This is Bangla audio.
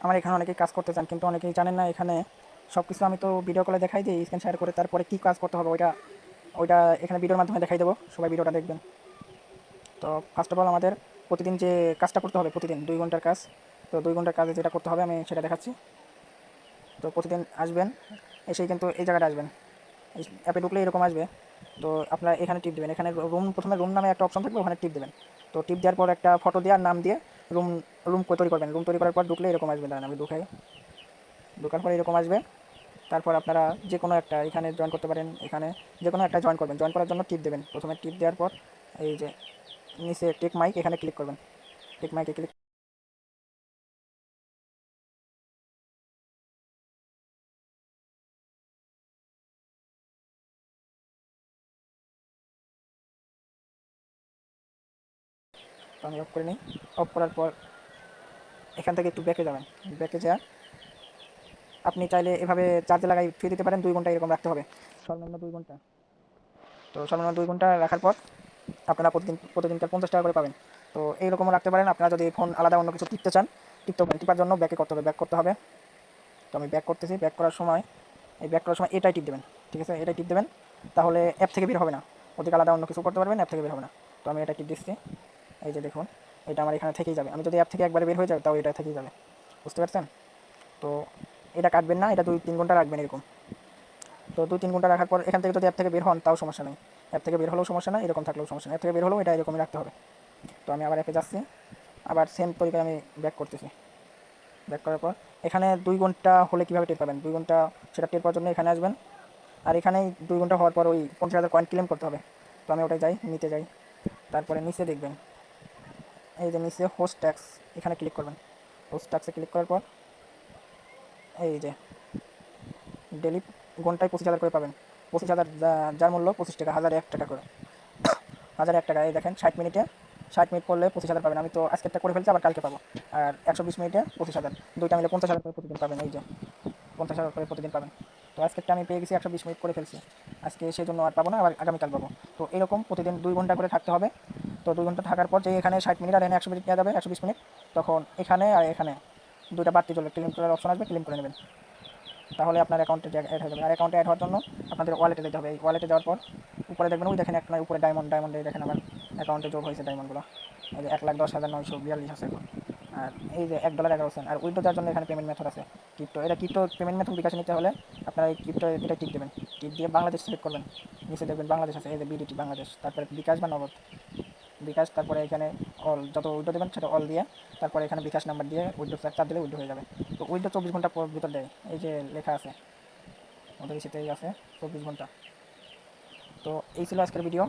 আমার এখানে অনেকেই কাজ করতে চান, কিন্তু অনেকেই জানেন না এখানে সব কিছু আমি তো ভিডিও কলে দেখাই দিই স্ক্রিন শেয়ার করে, তারপরে কী কাজ করতে হবে ওইটা ওইটা এখানে ভিডিওর মাধ্যমে দেখাই দেবো, সবাই ভিডিওটা দেখবেন। তো ফার্স্ট অফ অল আমাদের প্রতিদিন যে কাজটা করতে হবে, প্রতিদিন 2 ঘন্টার কাজ। তো 2 ঘন্টার কাজে যেটা করতে হবে আমি সেটা দেখাচ্ছি। তো প্রতিদিন আসবেন, এসেই কিন্তু এই জায়গাটা আসবেন, এই অ্যাপে ঢুকলে এরকম আসবে। তো আপনারা এখানে টিপ দেবেন, এখানে রুম, প্রথমে রুম নামে একটা অপশন থাকবে, ওখানে টিপ দেবেন। তো টিপ দেওয়ার পর একটা ফটো দেওয়ার নাম দিয়ে রুম রুম তৈরি করবেন। রুম তৈরি করার পর ঢুকলে এরকম আসবে, দাঁড়ান আমি ঢুকাই। ঢোকার পরে এরকম আসবে। তারপর আপনারা যে কোনো একটা এখানে জয়েন করতে পারেন, এখানে যে কোনো একটা জয়েন করবেন। জয়েন করার জন্য টিপ দেবেন, প্রথমে টিপ দেওয়ার পর এই যে নিচে টেক মাইক, এখানে ক্লিক করবেন। টেক মাইকে ক্লিক, তো আমি অফ করে নিই। অফ করার পর এখান থেকে একটু ব্যাকে যাবেন। ব্যাকে যা আপনি চাইলে এভাবে চার্জে লাগাই ফিরে দিতে পারেন, 2 ঘন্টা এরকম রাখতে হবে, সর্বনিম্ন 2 ঘন্টা। তো সর্বনিম্ন 2 ঘন্টা রাখার পর আপনারা প্রতিদিনকার 50 টাকা করে পাবেন। তো এইরকমও রাখতে পারেন। আপনারা যদি ফোন আলাদা অন্য কিছু টিপতে চান, টিপতে পারেন। টিপার জন্য ব্যাকে করতে হবে, ব্যাক করতে হবে। তো আমি ব্যাক করতেছি। ব্যাক করার সময় এই ব্যাক করার সময় এটাই টিপ দেবেন, ঠিক আছে, এটাই টিপ দেবেন। তাহলে অ্যাপ থেকে বের হবে না, ওদিকে আলাদা অন্য কিছু করতে পারবেন, অ্যাপ থেকে বের হবে না। তো আমি এটা টিপ দিচ্ছি, এই যে দেখুন এটা আমার এখানে থেকেই যাবে। আমি যদি অ্যাপ থেকে একবারে বের হয়ে যাই তাও এটা থেকেই যাবে, বুঝতে পারছেন? তো এটা কাটবেন না, এটা 2-3 ঘন্টা রাখবেন এরকম। তো 2-3 ঘন্টা রাখার পর এখান থেকে যদি অ্যাপ থেকে বের হন তাও সমস্যা নেই, অ্যাপ থেকে বের হলেও সমস্যা নেই, এরকম থাকলেও সমস্যা নেই। অ্যাপ থেকে বের হলেও এটা এরকমই রাখতে হবে। তো আমি আবার অ্যাপে যাচ্ছি, আবার সেম তরিকায় আমি ব্যাক করতেছি। ব্যাক করার পর এখানে 2 ঘন্টা হলে কীভাবে টের পাবেন, 2 ঘন্টা সেটা টের পাওয়ার জন্য এখানে আসবেন। আর এখানেই 2 ঘন্টা হওয়ার পর ওই 50,000 কয়েন ক্লেম করতে হবে। তো আমি ওটাই যাই, নিতে যাই। তারপরে নিচে দেখবেন এই যে নিচে হোস্ট ট্যাক্স, এখানে ক্লিক করবেন। হোস্ট ট্যাক্সে ক্লিক করার পর এই যে ডেলি ঘন্টায় 25,000 করে পাবেন। 25,000, যার মূল্য 25 টাকা, 1001 টাকা করে। 1001 টাকা, এই দেখেন 60 মিনিটে, 60 মিনিট করলে 25,000 পাবেন। আমি তো আজকেরটা করে ফেলছি, আবার কালকে পাবো। আর 120 মিনিটে 25,000, দুইটা মিলে 50,000 করে প্রতিদিন পাবেন। এই যে 50,000 করে প্রতিদিন পাবেন। তো আজকেরটা আমি পেয়ে গেছি, 120 মিনিট করে ফেলছি আজকে, সেই জন্য আর পাবো না, আবার আগামীকাল পাবো। তো এরকম প্রতিদিন 2 ঘন্টা করে থাকতে হবে। তো 2 ঘন্টা থাকার পর যে এখানে 60 মিনিট আর এখানে 100 মিনিট নেওয়া যাবে, 120 মিনিট, তখন এখানে আর এখানে দুইটা বাড়তি চলে ক্লেম করার অপশন আসবে, ক্লেম করে নেবেন। তাহলে আপনার অ্যাকাউন্টে অ্যাড হয়ে যাবে। আর অ্যাকাউন্টে অ্যাড হওয়ার জন্য আপনাদের ওয়ালেটে যেতে হবে। এই ওয়ালেটে যাওয়ার পর উপরে দেখবেন, ওই দেখেন একটা উপরে ডায়মন্ডে দেখেন আমার অ্যাকাউন্টে যোগ হয়েছে ডায়মন্ডগুলো। এই যে 1,10,942 আছে এখন। আর এই যে $1.11। আর উইথড্র দেওয়ার জন্য এখানে পেমেন্ট মেথড আছে ক্রিপ্টো। এটা ক্রিপ্টো পেমেন্ট মেথড বিকাশে নিতে হলে আপনারা এই ক্রিপ্টো এটা টিপ দেবেন। টিপ দিয়ে বাংলাদেশ সিলেক্ট করবেন, নিচে দেখবেন বাংলাদেশ আছে, এই যে বিডিটি বাংলাদেশ, তারপরে বিকাশ বা নগদ। বিকাশ, তারপরে এখানে অল, যত উইড্রো দেবেন সেটা অল দিয়ে, তারপরে এখানে বিকাশ নাম্বার দিয়ে উইড্রো চাপ দিলে উইড্রো হয়ে যাবে। তো উইড্রো 24 ঘন্টা পর ভিতর দেয়, এই যে লেখা আছে ওদের ইসেতেই আছে 24 ঘন্টা। তো এই ছিল আজকের ভিডিও।